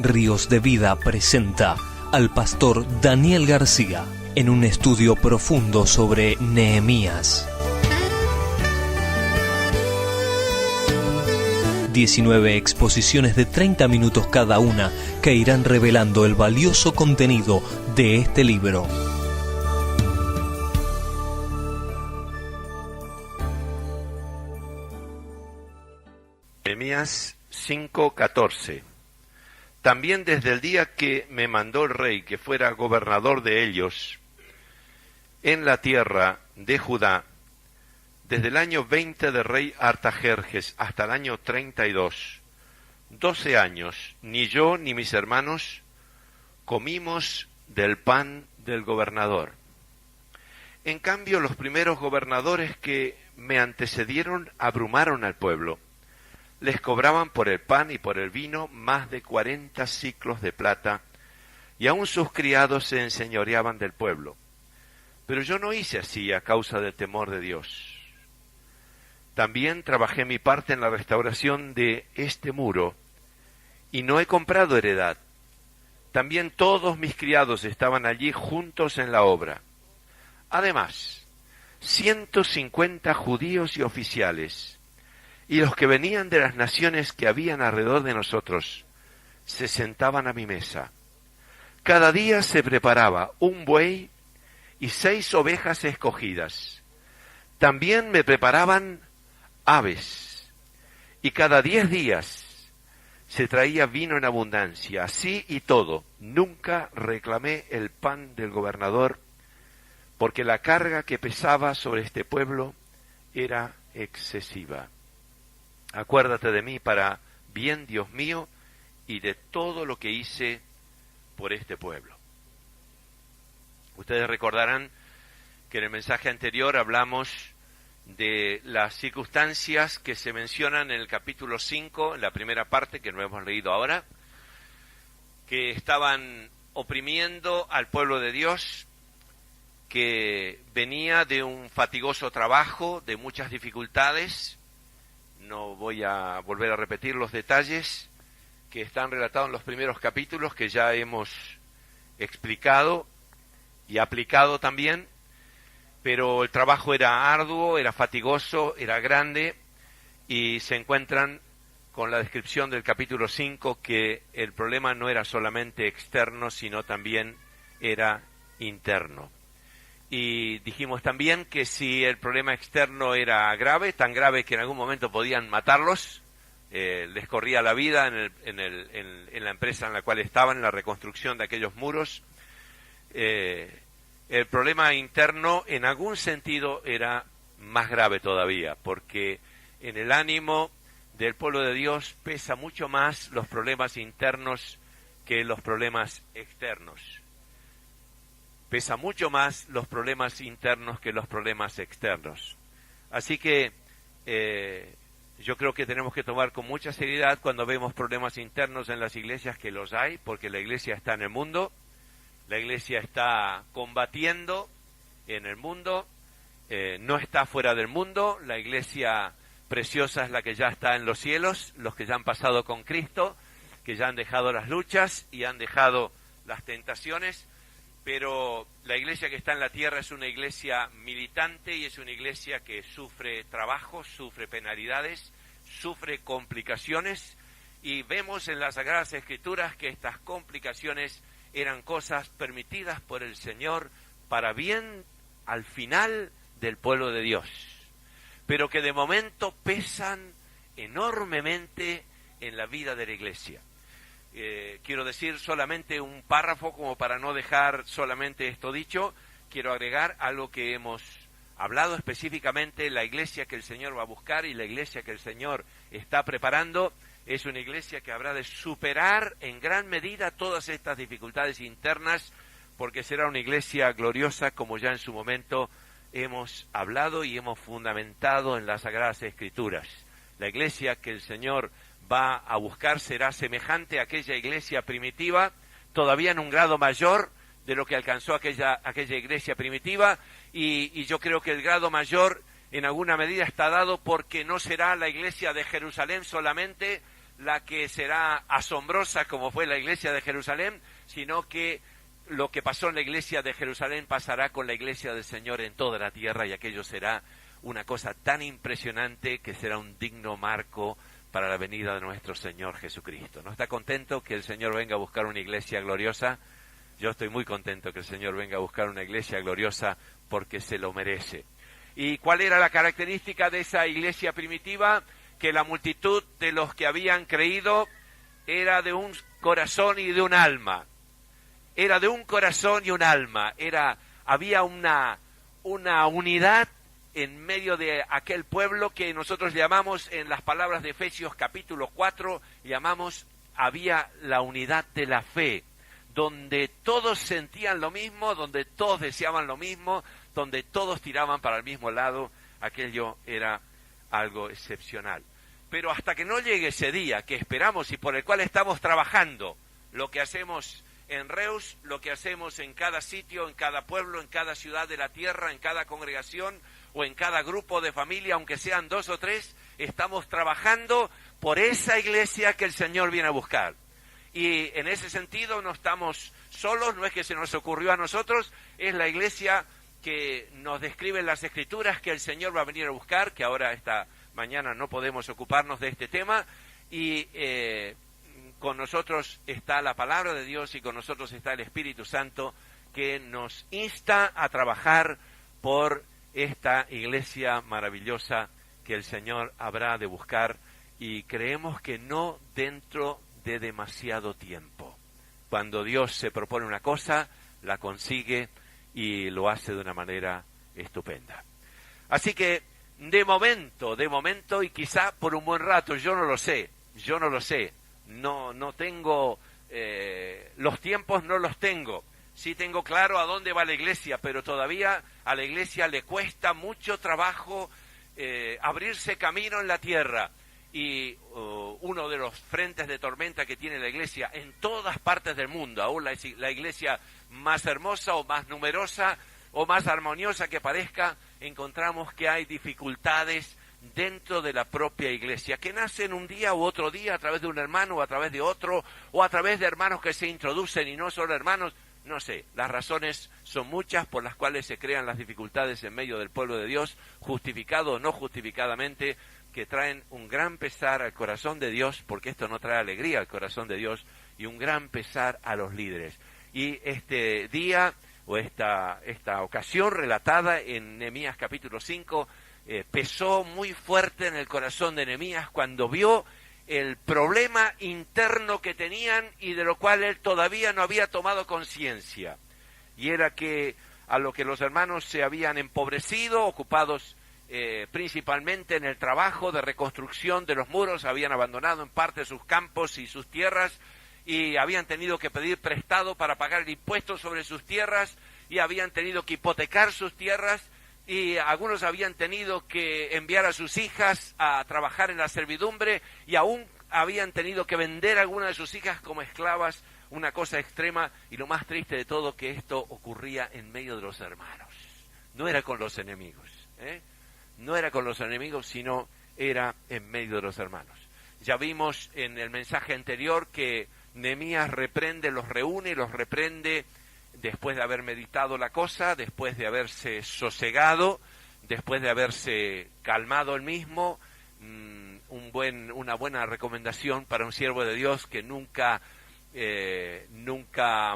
Ríos de Vida presenta al pastor Daniel García en un estudio profundo sobre Nehemías. 19 exposiciones de 30 minutos cada una que irán revelando el valioso contenido de este libro. Nehemías 5:14. También desde el día que me mandó el rey que fuera gobernador de ellos en la tierra de Judá, desde el año 20 del rey Artajerjes hasta el año 32, 12 años, ni yo ni mis hermanos comimos del pan del gobernador. En cambio, los primeros gobernadores que me antecedieron abrumaron al pueblo. Les cobraban por el pan y por el vino más de 40 siclos de plata, y aun sus criados se enseñoreaban del pueblo. Pero yo no hice así a causa del temor de Dios. También trabajé mi parte en la restauración de este muro, y no he comprado heredad. También todos mis criados estaban allí juntos en la obra. Además, 150 judíos y oficiales, y los que venían de las naciones que habían alrededor de nosotros, se sentaban a mi mesa. Cada día se preparaba un buey y 6 ovejas escogidas. También me preparaban aves, y cada 10 días se traía vino en abundancia. Así y todo, nunca reclamé el pan del gobernador, porque la carga que pesaba sobre este pueblo era excesiva. Acuérdate de mí para bien, Dios mío, y de todo lo que hice por este pueblo. Ustedes recordarán que en el mensaje anterior hablamos de las circunstancias que se mencionan en el capítulo 5, en la primera parte que no hemos leído ahora, que estaban oprimiendo al pueblo de Dios, que venía de un fatigoso trabajo, de muchas dificultades. No voy a volver a repetir los detalles que están relatados en los primeros capítulos, que ya hemos explicado y aplicado también, pero el trabajo era arduo, era fatigoso, era grande, y se encuentran con la descripción del capítulo 5 que el problema no era solamente externo, sino también era interno. Y dijimos también que si el problema externo era grave, tan grave que en algún momento podían matarlos, les corría la vida en la empresa en la cual estaban, en la reconstrucción de aquellos muros, el problema interno en algún sentido era más grave todavía, porque en el ánimo del pueblo de Dios pesa mucho más los problemas internos que los problemas externos. Pesa mucho más los problemas internos que los problemas externos. Así que yo creo que tenemos que tomar con mucha seriedad cuando vemos problemas internos en las iglesias, que los hay, porque la iglesia está en el mundo, la iglesia está combatiendo en el mundo, no está fuera del mundo. La iglesia preciosa es la que ya está en los cielos, los que ya han pasado con Cristo, que ya han dejado las luchas y han dejado las tentaciones. Pero la iglesia que está en la tierra es una iglesia militante y es una iglesia que sufre trabajos, sufre penalidades, sufre complicaciones, y vemos en las Sagradas Escrituras que estas complicaciones eran cosas permitidas por el Señor para bien al final del pueblo de Dios, pero que de momento pesan enormemente en la vida de la iglesia. Quiero decir solamente un párrafo como para no dejar solamente esto dicho. Quiero agregar algo que hemos hablado específicamente. La iglesia que el Señor va a buscar y la iglesia que el Señor está preparando es una iglesia que habrá de superar en gran medida todas estas dificultades internas, porque será una iglesia gloriosa, como ya en su momento hemos hablado y hemos fundamentado en las Sagradas Escrituras. La iglesia que el Señor va a buscar será semejante a aquella iglesia primitiva, todavía en un grado mayor de lo que alcanzó aquella iglesia primitiva, y yo creo que el grado mayor en alguna medida está dado porque no será la iglesia de Jerusalén solamente, la que será asombrosa como fue la iglesia de Jerusalén, sino que lo que pasó en la iglesia de Jerusalén pasará con la iglesia del Señor en toda la tierra, y aquello será una cosa tan impresionante que será un digno marco para la venida de nuestro Señor Jesucristo. ¿No está contento que el Señor venga a buscar una iglesia gloriosa? Yo estoy muy contento que el Señor venga a buscar una iglesia gloriosa porque se lo merece. ¿Y cuál era la característica de esa iglesia primitiva? Que la multitud de los que habían creído era de un corazón y de un alma. Era de un corazón y un alma. Había una unidad en medio de aquel pueblo que nosotros llamamos, en las palabras de Efesios capítulo 4, había la unidad de la fe, donde todos sentían lo mismo, donde todos deseaban lo mismo, donde todos tiraban para el mismo lado. Aquello era algo excepcional. Pero hasta que no llegue ese día que esperamos y por el cual estamos trabajando, lo que hacemos en Reus, lo que hacemos en cada sitio, en cada pueblo, en cada ciudad de la tierra, en cada congregación o en cada grupo de familia, aunque sean 2 o 3, estamos trabajando por esa iglesia que el Señor viene a buscar. Y en ese sentido no estamos solos, no es que se nos ocurrió a nosotros, es la iglesia que nos describe en las Escrituras que el Señor va a venir a buscar, que ahora esta mañana no podemos ocuparnos de este tema, y con nosotros está la palabra de Dios y con nosotros está el Espíritu Santo que nos insta a trabajar por esta iglesia maravillosa que el Señor habrá de buscar, y creemos que no dentro de demasiado tiempo. Cuando Dios se propone una cosa, la consigue y lo hace de una manera estupenda. Así que de momento y quizá por un buen rato, yo no lo sé, no tengo, los tiempos no los tengo. Sí tengo claro a dónde va la iglesia, pero todavía a la iglesia le cuesta mucho trabajo abrirse camino en la tierra. Y uno de los frentes de tormenta que tiene la iglesia en todas partes del mundo, aún la iglesia más hermosa o más numerosa o más armoniosa que parezca, encontramos que hay dificultades dentro de la propia iglesia, que nacen un día u otro día a través de un hermano o a través de otro, o a través de hermanos que se introducen y no son hermanos. No sé, las razones son muchas por las cuales se crean las dificultades en medio del pueblo de Dios, justificado o no justificadamente, que traen un gran pesar al corazón de Dios, porque esto no trae alegría al corazón de Dios, y un gran pesar a los líderes. Y este día, o esta ocasión relatada en Nehemías capítulo 5, pesó muy fuerte en el corazón de Nehemías cuando vio el problema interno que tenían y de lo cual él todavía no había tomado conciencia. Y era que a lo que los hermanos se habían empobrecido, ocupados principalmente en el trabajo de reconstrucción de los muros, habían abandonado en parte sus campos y sus tierras, y habían tenido que pedir prestado para pagar el impuesto sobre sus tierras, y habían tenido que hipotecar sus tierras, y algunos habían tenido que enviar a sus hijas a trabajar en la servidumbre, y aún habían tenido que vender a algunas de sus hijas como esclavas, una cosa extrema, y lo más triste de todo, que esto ocurría en medio de los hermanos. No era con los enemigos, no era con los enemigos, sino era en medio de los hermanos. Ya vimos en el mensaje anterior que Nehemías los reprende después de haber meditado la cosa, después de haberse sosegado, después de haberse calmado él mismo. Una buena recomendación para un siervo de Dios, que nunca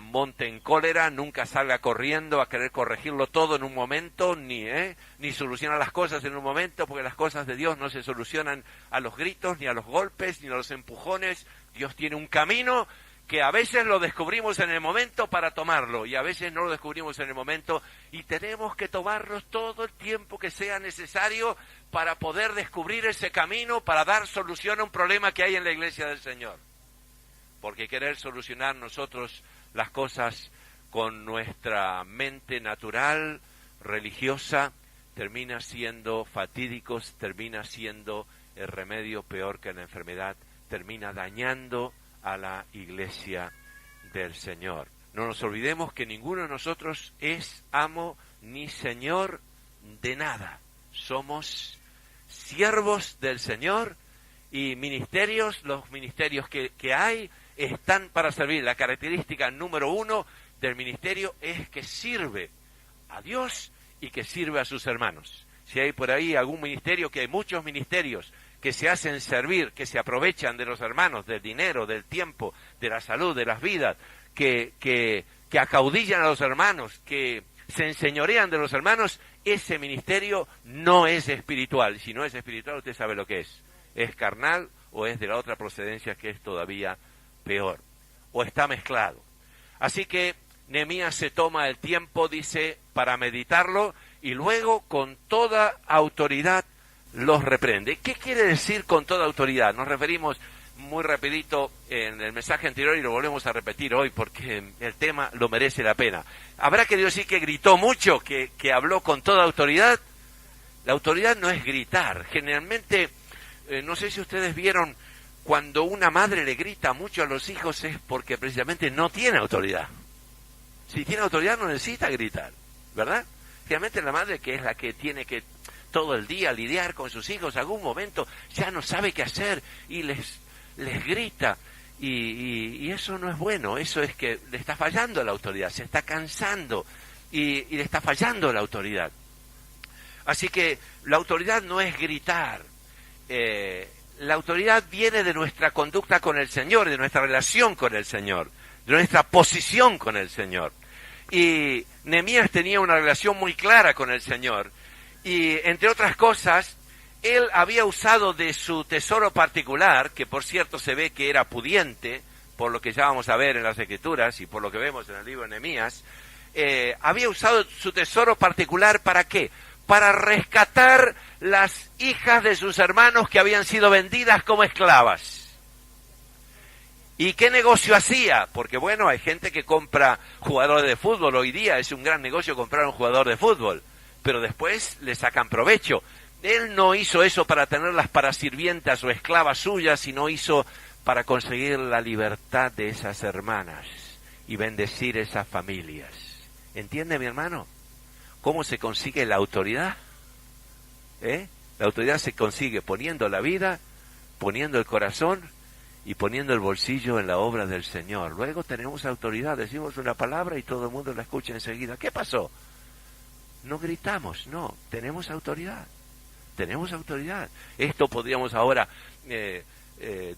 monte en cólera, nunca salga corriendo a querer corregirlo todo en un momento, ni solucionar las cosas en un momento, porque las cosas de Dios no se solucionan a los gritos, ni a los golpes, ni a los empujones. Dios tiene un camino que a veces lo descubrimos en el momento para tomarlo, y a veces no lo descubrimos en el momento, y tenemos que tomarnos todo el tiempo que sea necesario para poder descubrir ese camino, para dar solución a un problema que hay en la iglesia del Señor. Porque querer solucionar nosotros las cosas con nuestra mente natural, religiosa, termina siendo fatídicos, termina siendo el remedio peor que la enfermedad, termina dañando a la iglesia del Señor. No nos olvidemos que ninguno de nosotros es amo ni señor de nada. Somos siervos del Señor Y los ministerios que hay están para servir. La característica número 1 del ministerio es que sirve a Dios y que sirve a sus hermanos. Si hay por ahí algún ministerio, que hay muchos ministerios que se hacen servir, que se aprovechan de los hermanos, del dinero, del tiempo, de la salud, de las vidas, que acaudillan a los hermanos, que se enseñorean de los hermanos, ese ministerio no es espiritual. Si no es espiritual, usted sabe lo que es. Es carnal o es de la otra procedencia, que es todavía peor. O está mezclado. Así que Nehemías se toma el tiempo, dice, para meditarlo, y luego con toda autoridad los reprende. ¿Qué quiere decir con toda autoridad? Nos referimos muy rapidito en el mensaje anterior y lo volvemos a repetir hoy porque el tema lo merece la pena. ¿Habrá querido decir que gritó mucho, que habló con toda autoridad? La autoridad no es gritar. Generalmente, no sé si ustedes vieron, cuando una madre le grita mucho a los hijos es porque precisamente no tiene autoridad. Si tiene autoridad no necesita gritar, ¿verdad? Generalmente la madre, que es la que tiene que todo el día lidiar con sus hijos, algún momento ya no sabe qué hacer y les grita, y eso no es bueno. Eso es que le está fallando la autoridad, se está cansando y le está fallando la autoridad. Así que la autoridad no es gritar. La autoridad viene de nuestra conducta con el Señor, de nuestra relación con el Señor, de nuestra posición con el Señor. Y Nehemías tenía una relación muy clara con el Señor. Y, entre otras cosas, él había usado de su tesoro particular, que por cierto se ve que era pudiente, por lo que ya vamos a ver en las Escrituras y por lo que vemos en el libro de Nehemías, había usado su tesoro particular, ¿para qué? Para rescatar las hijas de sus hermanos que habían sido vendidas como esclavas. ¿Y qué negocio hacía? Porque bueno, hay gente que compra jugadores de fútbol. Hoy día es un gran negocio comprar un jugador de fútbol, pero después le sacan provecho. Él no hizo eso para tenerlas para sirvientas o esclavas suyas, sino hizo para conseguir la libertad de esas hermanas y bendecir esas familias. ¿Entiende, mi hermano? ¿Cómo se consigue la autoridad? La autoridad se consigue poniendo la vida, poniendo el corazón y poniendo el bolsillo en la obra del Señor. Luego tenemos autoridad, decimos una palabra y todo el mundo la escucha enseguida. ¿Qué pasó? No gritamos, no, tenemos autoridad. Tenemos autoridad. Esto podríamos ahora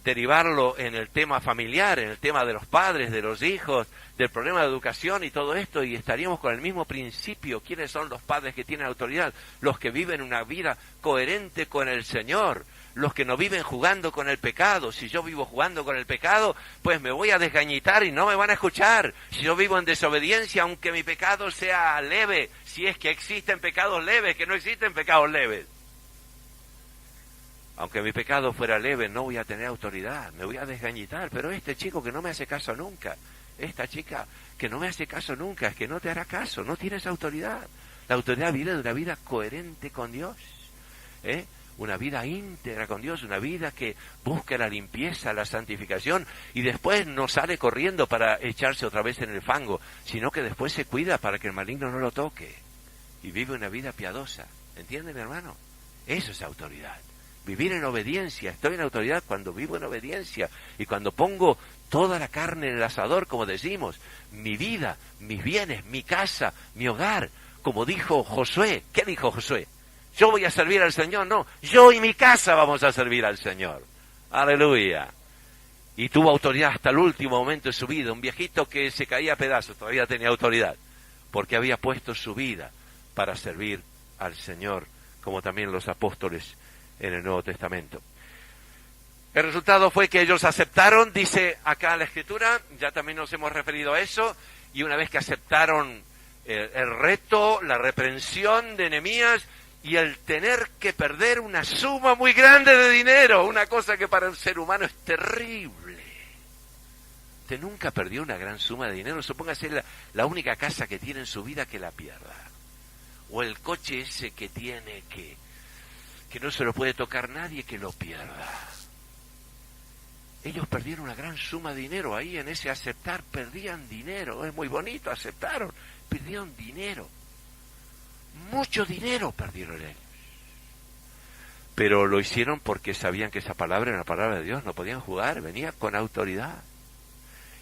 derivarlo en el tema familiar, en el tema de los padres, de los hijos, del problema de educación y todo esto, y estaríamos con el mismo principio. ¿Quiénes son los padres que tienen autoridad? Los que viven una vida coherente con el Señor, los que no viven jugando con el pecado. Si yo vivo jugando con el pecado, pues me voy a desgañitar y no me van a escuchar. Si yo vivo en desobediencia, aunque mi pecado sea leve, si es que existen pecados leves, que no existen pecados leves. Aunque mi pecado fuera leve, no voy a tener autoridad, me voy a desgañitar. Pero este chico que no me hace caso nunca, esta chica que no me hace caso nunca, es que no te hará caso, no tienes autoridad. La autoridad viene de una vida coherente con Dios, una vida íntegra con Dios, una vida que busca la limpieza, la santificación, y después no sale corriendo para echarse otra vez en el fango, sino que después se cuida para que el maligno no lo toque, y vive una vida piadosa. ¿Entiende, mi hermano? Eso es autoridad. Vivir en obediencia. Estoy en autoridad cuando vivo en obediencia y cuando pongo toda la carne en el asador, como decimos, mi vida, mis bienes, mi casa, mi hogar, como dijo Josué. ¿Qué dijo Josué? ¿Yo voy a servir al Señor? No, yo y mi casa vamos a servir al Señor. Aleluya. Y tuvo autoridad hasta el último momento de su vida. Un viejito que se caía a pedazos todavía tenía autoridad, porque había puesto su vida para servir al Señor, como también los apóstoles en el Nuevo Testamento. El resultado fue que ellos aceptaron, dice acá la Escritura, ya también nos hemos referido a eso, y una vez que aceptaron el reto, la reprensión de Nehemías y el tener que perder una suma muy grande de dinero, una cosa que para el ser humano es terrible. Usted nunca perdió una gran suma de dinero. Supóngase la única casa que tiene en su vida, que la pierda, o el coche ese que tiene, que no se lo puede tocar nadie, que lo pierda. Ellos perdieron una gran suma de dinero ahí en ese aceptar, perdían dinero. Es muy bonito, aceptaron, perdieron dinero. Mucho dinero perdieron ellos. pero lo hicieron porque sabían que esa palabra era la palabra de Dios, no podían jugar, venía con autoridad.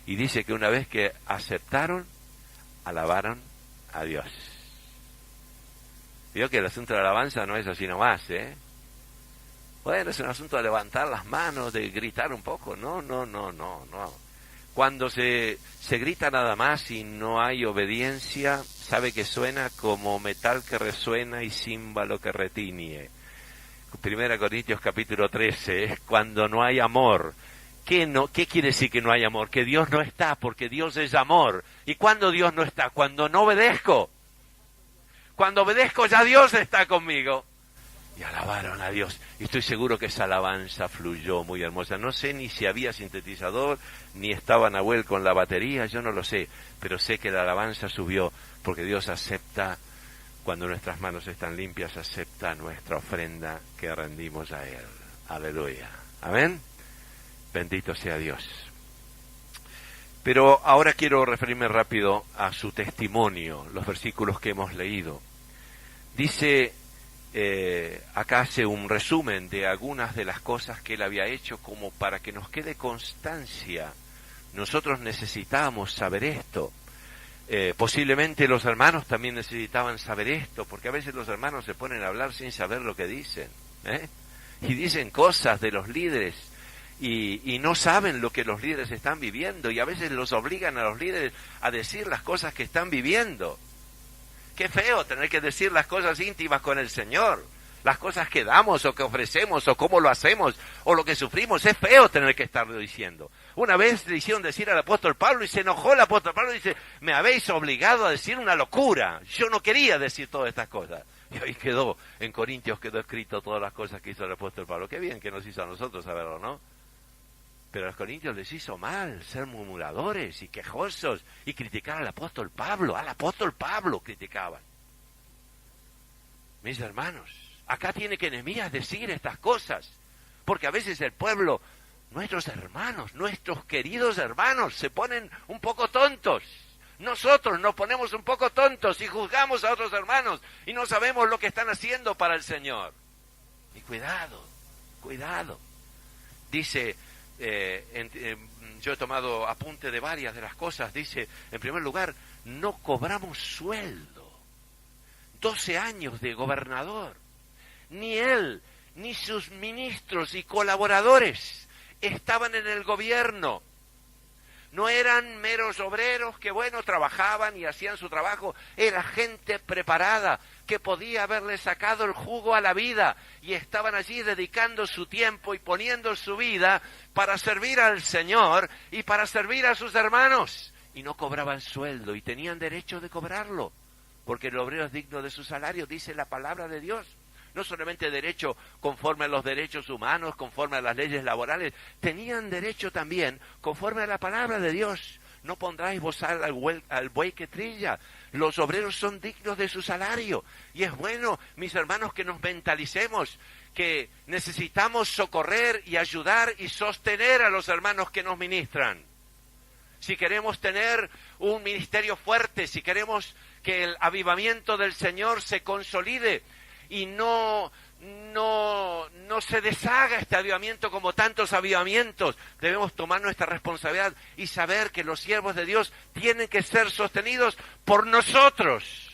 Y dice que una vez que aceptaron, alabaron a Dios. Digo que el asunto de la alabanza no es así nomás, ¿eh? Bueno, es un asunto de levantar las manos, de gritar un poco. No. Cuando se grita nada más y no hay obediencia, sabe que suena como metal que resuena y címbalo que retiñe. 1 Corintios capítulo 13, es cuando no hay amor. ¿Qué quiere decir que no hay amor? Que Dios no está, porque Dios es amor. ¿Y cuándo Dios no está? Cuando no obedezco. Cuando obedezco ya Dios está conmigo. Y alabaron a Dios. Y estoy seguro que esa alabanza fluyó muy hermosa. No sé ni si había sintetizador, ni estaba Nahuel con la batería, yo no lo sé. Pero sé que la alabanza subió, porque Dios acepta, cuando nuestras manos están limpias, acepta nuestra ofrenda que rendimos a Él. Aleluya. Amén. Bendito sea Dios. Pero ahora quiero referirme rápido a su testimonio, los versículos que hemos leído. Dice, acá hace un resumen de algunas de las cosas que él había hecho como para que nos quede constancia. Nosotros necesitamos saber esto. Posiblemente los hermanos también necesitaban saber esto, porque a veces los hermanos se ponen a hablar sin saber lo que dicen, y dicen cosas de los líderes, y no saben lo que los líderes están viviendo, y a veces los obligan a los líderes a decir las cosas que están viviendo. Qué feo tener que decir las cosas íntimas con el Señor, las cosas que damos o que ofrecemos o cómo lo hacemos o lo que sufrimos. Es feo tener que estarlo diciendo. Una vez le hicieron decir al apóstol Pablo y se enojó el apóstol Pablo y dice, me habéis obligado a decir una locura, yo no quería decir todas estas cosas. Y ahí quedó, en Corintios quedó escrito todas las cosas que hizo el apóstol Pablo. Qué bien que nos hizo a nosotros saberlo, ¿no? Pero a los corintios les hizo mal ser murmuradores y quejosos y criticar al apóstol Pablo criticaban. Mis hermanos, acá tiene que Nehemías decir estas cosas, porque a veces el pueblo, nuestros hermanos, nuestros queridos hermanos, se ponen un poco tontos. Nosotros nos ponemos un poco tontos y juzgamos a otros hermanos y no sabemos lo que están haciendo para el Señor. Y cuidado. Dice, yo he tomado apunte de varias de las cosas, dice, en primer lugar, no cobramos sueldo. 12 años de gobernador. Ni él, ni sus ministros y colaboradores estaban en el gobierno. No eran meros obreros que, trabajaban y hacían su trabajo. Era gente preparada que podía haberle sacado el jugo a la vida y estaban allí dedicando su tiempo y poniendo su vida para servir al Señor y para servir a sus hermanos. Y no cobraban sueldo y tenían derecho de cobrarlo, porque el obrero es digno de su salario, dice la palabra de Dios. No solamente derecho conforme a los derechos humanos, conforme a las leyes laborales, tenían derecho también conforme a la palabra de Dios. No pondráis bozal al buey que trilla. Los obreros son dignos de su salario. Y es bueno, mis hermanos, que nos mentalicemos que necesitamos socorrer y ayudar y sostener a los hermanos que nos ministran. Si queremos tener un ministerio fuerte, si queremos que el avivamiento del Señor se consolide y no se deshaga este avivamiento como tantos avivamientos, debemos tomar nuestra responsabilidad y saber que los siervos de Dios tienen que ser sostenidos por nosotros.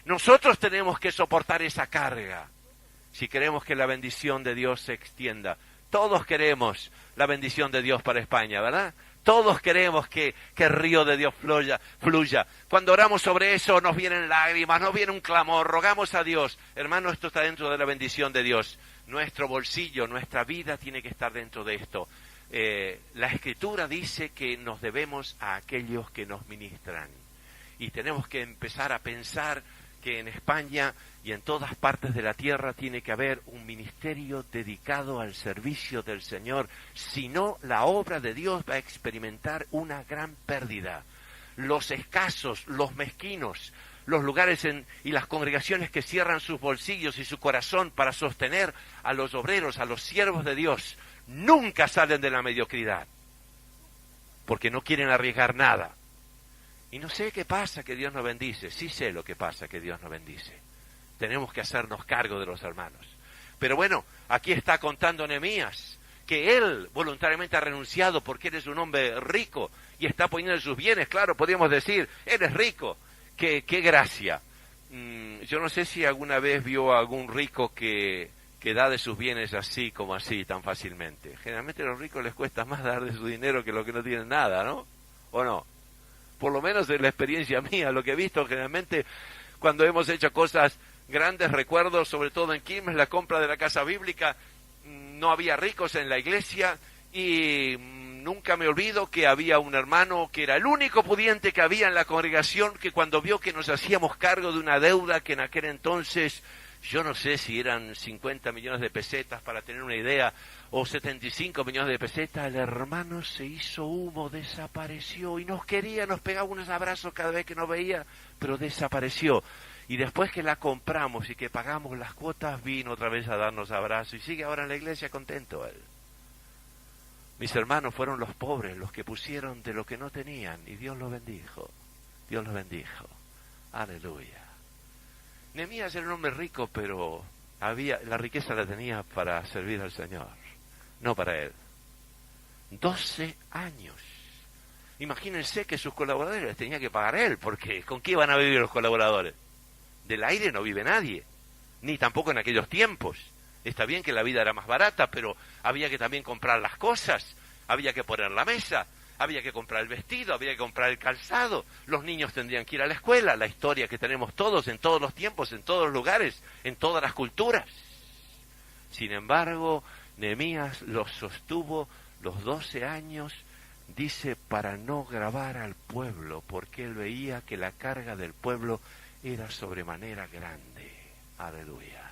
Nosotros tenemos que soportar esa carga si queremos que la bendición de Dios se extienda. Todos queremos la bendición de Dios para España, ¿verdad? Todos queremos que el río de Dios fluya. Cuando oramos sobre eso nos vienen lágrimas, nos viene un clamor, rogamos a Dios. Hermano, esto está dentro de la bendición de Dios. Nuestro bolsillo, nuestra vida tiene que estar dentro de esto. La Escritura dice que nos debemos a aquellos que nos ministran. Y tenemos que empezar a pensar que en España y en todas partes de la tierra tiene que haber un ministerio dedicado al servicio del Señor. Si no, la obra de Dios va a experimentar una gran pérdida. Los escasos, los mezquinos, los lugares y las congregaciones que cierran sus bolsillos y su corazón para sostener a los obreros, a los siervos de Dios, nunca salen de la mediocridad, porque no quieren arriesgar nada. Y no sé qué pasa que Dios nos bendice. Sí sé lo que pasa que Dios nos bendice. tenemos que hacernos cargo de los hermanos. Pero bueno, aquí está contando Nehemías que él voluntariamente ha renunciado porque él es un hombre rico y está poniendo sus bienes. Claro, podríamos decir, él es rico. ¡Qué gracia! Yo no sé si alguna vez vio a algún rico que da de sus bienes así como así, tan fácilmente. Generalmente a los ricos les cuesta más dar de su dinero que los que no tienen nada, ¿no? ¿O no? Por lo menos en la experiencia mía, lo que he visto generalmente cuando hemos hecho cosas grandes, recuerdo sobre todo en Quilmes, la compra de la casa bíblica, no había ricos en la iglesia y nunca me olvido que había un hermano que era el único pudiente que había en la congregación, que cuando vio que nos hacíamos cargo de una deuda que en aquel entonces, yo no sé si eran 50 millones de pesetas para tener una idea, o 75 millones de pesetas, el hermano se hizo humo, desapareció y nos pegaba unos abrazos cada vez que nos veía, pero desapareció. Y después que la compramos y que pagamos las cuotas, vino otra vez a darnos abrazos y sigue ahora en la iglesia contento él. Mis hermanos fueron los pobres los que pusieron de lo que no tenían y Dios los bendijo. Dios los bendijo. Aleluya. Nehemías era un hombre rico, pero la riqueza la tenía para servir al Señor, no para él. 12 años. Imagínense que sus colaboradores les tenía que pagar él, porque ¿con qué iban a vivir los colaboradores? Del aire no vive nadie, ni tampoco en aquellos tiempos. Está bien que la vida era más barata, pero había que también comprar las cosas, había que poner la mesa, había que comprar el vestido, había que comprar el calzado, los niños tendrían que ir a la escuela, la historia que tenemos todos, en todos los tiempos, en todos los lugares, en todas las culturas. Sin embargo, Nehemías los sostuvo los 12 años, dice, para no gravar al pueblo, porque él veía que la carga del pueblo era sobremanera grande. Aleluya.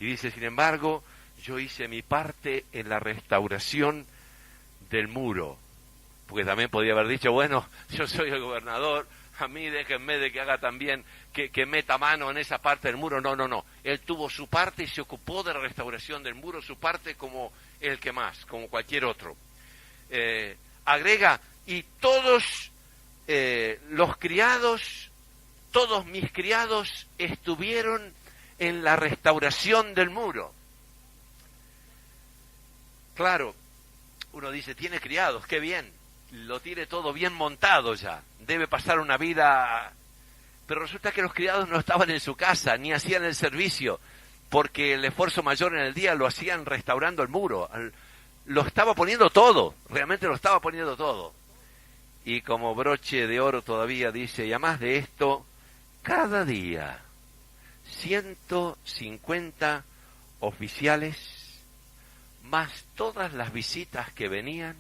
Y dice, sin embargo, yo hice mi parte en la restauración del muro. Porque también podía haber dicho, bueno, yo soy el gobernador, a mí déjenme de que haga también, que meta mano en esa parte del muro. No. Él tuvo su parte y se ocupó de la restauración del muro, su parte como el que más, como cualquier otro. Agrega, y todos los criados, todos mis criados estuvieron en la restauración del muro. Claro, uno dice, tiene criados, qué bien, lo tiene todo bien montado ya, debe pasar una vida... Pero resulta que los criados no estaban en su casa, ni hacían el servicio, porque el esfuerzo mayor en el día lo hacían restaurando el muro. Lo estaba poniendo todo, realmente lo estaba poniendo todo. Y como broche de oro todavía dice, y además de esto, cada día 150 oficiales, más todas las visitas que venían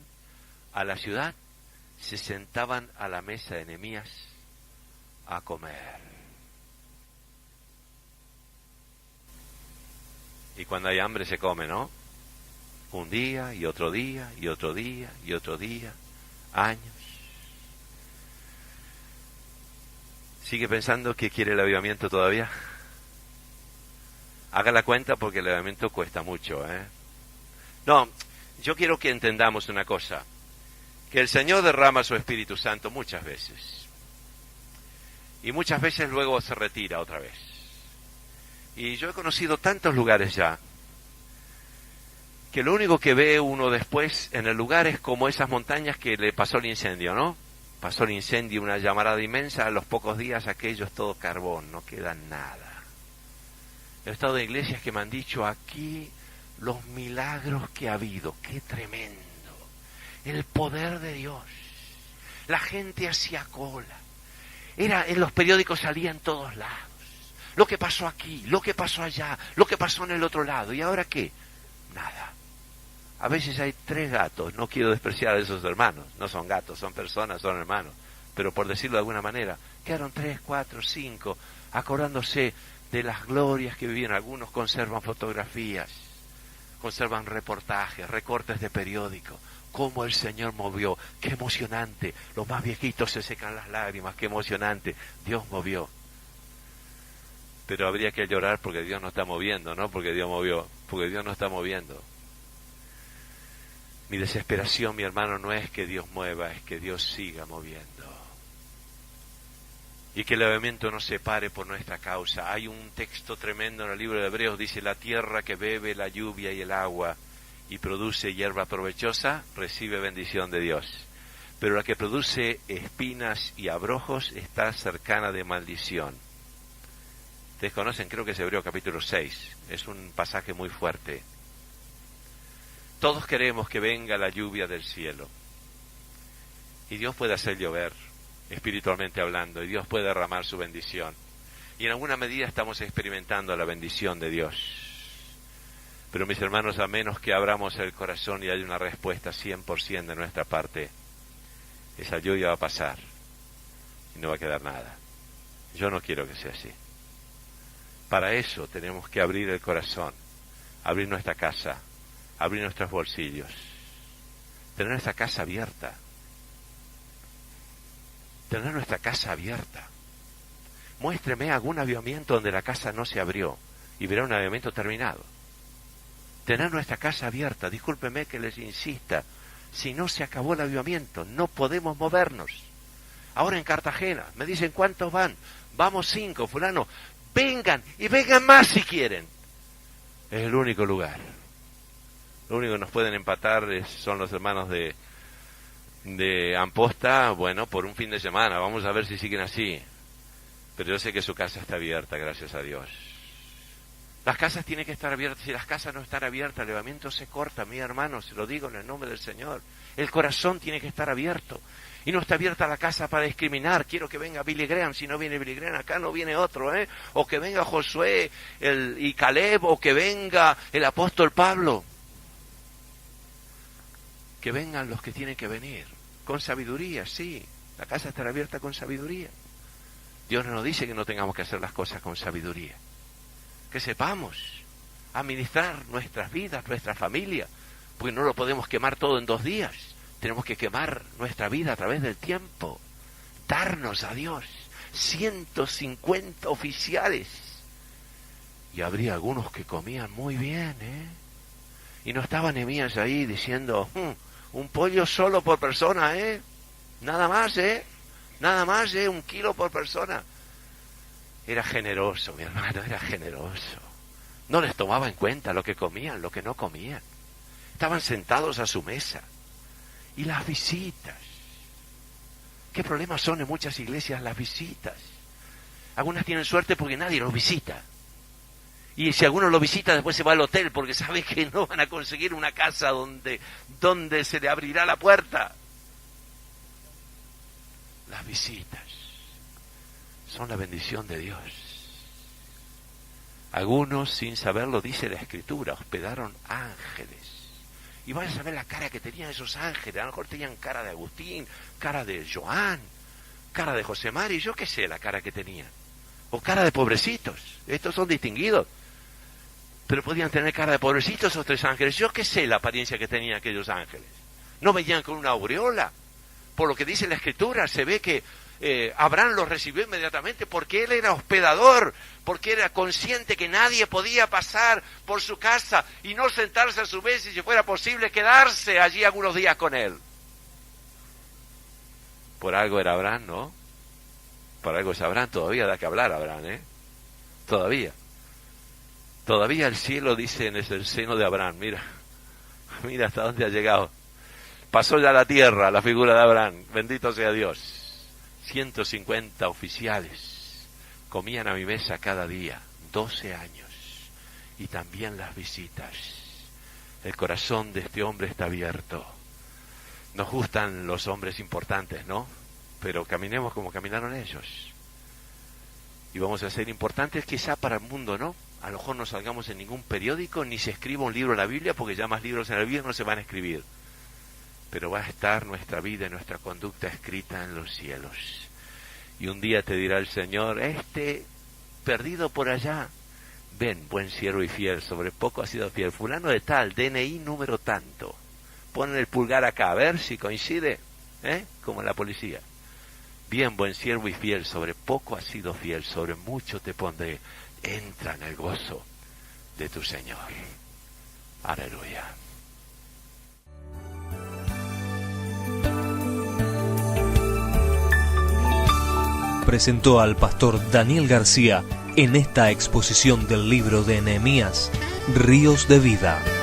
a la ciudad, se sentaban a la mesa de Nehemías a comer. Y cuando hay hambre se come, ¿no? Un día y otro día y otro día y otro día, años. ¿Sigue pensando que quiere el avivamiento todavía? Haga la cuenta porque el avivamiento cuesta mucho, ¿eh? No, yo quiero que entendamos una cosa, que el Señor derrama su Espíritu Santo muchas veces. Y muchas veces luego se retira otra vez. Y yo he conocido tantos lugares ya, que lo único que ve uno después en el lugar es como esas montañas que le pasó el incendio, ¿no? Pasó el incendio, una llamarada inmensa, a los pocos días aquello es todo carbón, no queda nada. He estado en iglesias que me han dicho, aquí los milagros que ha habido, qué tremendo, el poder de Dios, la gente hacía cola, en los periódicos salía en todos lados, lo que pasó aquí, lo que pasó allá, lo que pasó en el otro lado, ¿y ahora qué? Nada. A veces hay 3 gatos, no quiero despreciar a esos hermanos, no son gatos, son personas, son hermanos, pero por decirlo de alguna manera, quedaron 3, 4, 5, acordándose de las glorias que vivían. Algunos conservan fotografías, conservan reportajes, recortes de periódico, cómo el Señor movió, qué emocionante, los más viejitos se secan las lágrimas, qué emocionante, Dios movió. Pero habría que llorar porque Dios no está moviendo, no porque Dios movió, porque Dios no está moviendo. Mi desesperación, mi hermano, no es que Dios mueva, es que Dios siga moviendo. y que el avivamiento no se pare por nuestra causa. Hay un texto tremendo en el libro de Hebreos, dice: la tierra que bebe la lluvia y el agua y produce hierba provechosa, recibe bendición de Dios. Pero la que produce espinas y abrojos está cercana de maldición. Ustedes conocen, creo que es Hebreos capítulo 6, es un pasaje muy fuerte. Todos queremos que venga la lluvia del cielo, y Dios puede hacer llover, espiritualmente hablando, y Dios puede derramar su bendición. Y en alguna medida estamos experimentando la bendición de Dios. Pero mis hermanos, a menos que abramos el corazón y haya una respuesta 100% de nuestra parte, esa lluvia va a pasar y no va a quedar nada. Yo no quiero que sea así. Para eso tenemos que abrir el corazón, abrir nuestra casa, abrir nuestros bolsillos, tener nuestra casa abierta. Tener nuestra casa abierta. Muéstreme algún avivamiento donde la casa no se abrió y verá un avivamiento terminado. Tener nuestra casa abierta. Discúlpeme que les insista, si no se acabó el avivamiento, no podemos movernos. Ahora en Cartagena, me dicen ¿cuántos van? Vamos 5, fulano. Vengan y vengan más si quieren. Es el único lugar. Lo único que nos pueden empatar son los hermanos de Amposta, bueno, por un fin de semana. Vamos a ver si siguen así. Pero yo sé que su casa está abierta, gracias a Dios. Las casas tienen que estar abiertas. Si las casas no están abiertas, el avivamiento se corta, mi hermano, se lo digo en el nombre del Señor. El corazón tiene que estar abierto. Y no está abierta la casa para discriminar. Quiero que venga Billy Graham, si no viene Billy Graham, acá no viene otro, ¿eh? O que venga Josué y Caleb, o que venga el apóstol Pablo. Que vengan los que tienen que venir. Con sabiduría, sí. La casa estará abierta con sabiduría. Dios no nos dice que no tengamos que hacer las cosas con sabiduría. Que sepamos administrar nuestras vidas, nuestra familia. Porque no lo podemos quemar todo en 2 días. Tenemos que quemar nuestra vida a través del tiempo. Darnos a Dios. 150 oficiales. Y habría algunos que comían muy bien, ¿eh? Y no estaba Nehemías ahí diciendo, un pollo solo por persona, ¿eh? Nada más, ¿eh? Nada más, 1 kilo por persona. Era generoso, mi hermano, era generoso. No les tomaba en cuenta lo que comían, lo que no comían. Estaban sentados a su mesa. Y las visitas. ¿Qué problemas son en muchas iglesias las visitas? Algunas tienen suerte porque nadie los visita. Y si alguno lo visita, después se va al hotel porque sabe que no van a conseguir una casa donde se le abrirá la puerta. Las visitas son la bendición de Dios. Algunos, sin saberlo, dice la Escritura, hospedaron ángeles. Y van a saber la cara que tenían esos ángeles. A lo mejor tenían cara de Agustín, cara de Joan, cara de José Mari, yo qué sé la cara que tenían. O cara de pobrecitos. Estos son distinguidos. Pero podían tener cara de pobrecitos esos 3 ángeles. Yo qué sé la apariencia que tenían aquellos ángeles. No veían con una aureola. Por lo que dice la Escritura, se ve que Abraham los recibió inmediatamente porque él era hospedador, porque era consciente que nadie podía pasar por su casa y no sentarse a su mesa y, si fuera posible, quedarse allí algunos días con él. Por algo era Abraham, ¿no? Por algo es Abraham. Todavía da que hablar Abraham, ¿eh? Todavía el cielo dice en el seno de Abraham, mira hasta dónde ha llegado. Pasó ya la tierra, la figura de Abraham, bendito sea Dios. 150 oficiales comían a mi mesa cada día, 12 años, y también las visitas. El corazón de este hombre está abierto. Nos gustan los hombres importantes, ¿no? Pero caminemos como caminaron ellos. Y vamos a ser importantes quizá para el mundo, ¿no? A lo mejor no salgamos en ningún periódico, ni se escriba un libro en la Biblia, porque ya más libros en la Biblia no se van a escribir. Pero va a estar nuestra vida y nuestra conducta escrita en los cielos. Y un día te dirá el Señor, perdido por allá, ven, buen siervo y fiel, sobre poco has sido fiel. Fulano de tal, DNI número tanto. Ponen el pulgar acá, a ver si coincide, como en la policía. Bien, buen siervo y fiel, sobre poco has sido fiel, sobre mucho te pondré. Entra en el gozo de tu Señor. Aleluya. presentó al pastor Daniel García en esta exposición del libro de Nehemías, Ríos de Vida.